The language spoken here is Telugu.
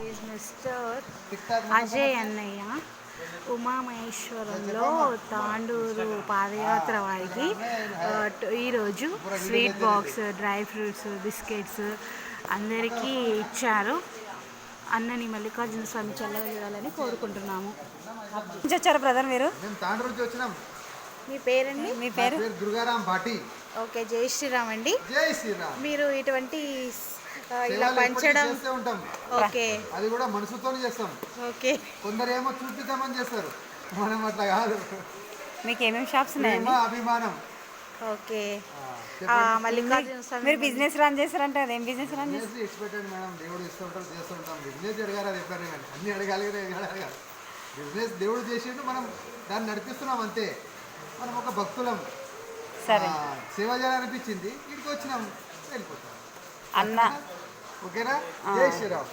ఈజ్ మిస్టర్ అజయ్ అన్నయ్య ఉమామహేశ్వరంలో తాండూరు పాదయాత్ర వారికి ఈరోజు sweet box, dry fruits, biscuits అందరికీ ఇచ్చారు. అన్నని మల్లికార్జున స్వామి చల్లగా చూడాలని కోరుకుంటున్నాము. వచ్చారు బ్రదర్ మీరు? తాండూరు నుంచి వచ్చినాం. మీ పేరండి? మీ పేరు? దుర్గారాం భాటి. ఓకే, జై శ్రీరామ్ అండి. జై శ్రీరామ్. మీరు ఇటువంటి ఇలా పంచడం ఉంటాం. ఓకే, అది కూడా మనసుతో చేస్తాం. ఓకే, కొందరు ఏమో చూపిద్దామని చేస్తారు, మనం అట్లా కాదు. మీకు ఏమేమి షాప్స్ ఉన్నాయండి? అభిమానం. ఓకే. మల్లికార్జున స్వామి మీరు బిజినెస్ రన్ చేస్తారంటే అదేం బిజినెస్ రన్ చేస్తారు? ఎక్స్పెక్టెడ్ మేడం, దేవుడు ఇస్తూ ఉంటారు, చేస్తూ ఉంటాం. బిజినెస్ అడగాలి, అది ఎప్పుడైనా కానీ అన్ని అడగాలి అడగాలి. బిజినెస్ దేవుడు చేసిండు, మనం దాన్ని నడిపిస్తున్నాం అంతే. మనం ఒక భక్తులం. సరే, సేవ చేయాలనిపించింది, ఇంటికి వచ్చినాం, వెళ్ళిపోతాం. అన్న ఓకేనా? జై శ్రీరామ్.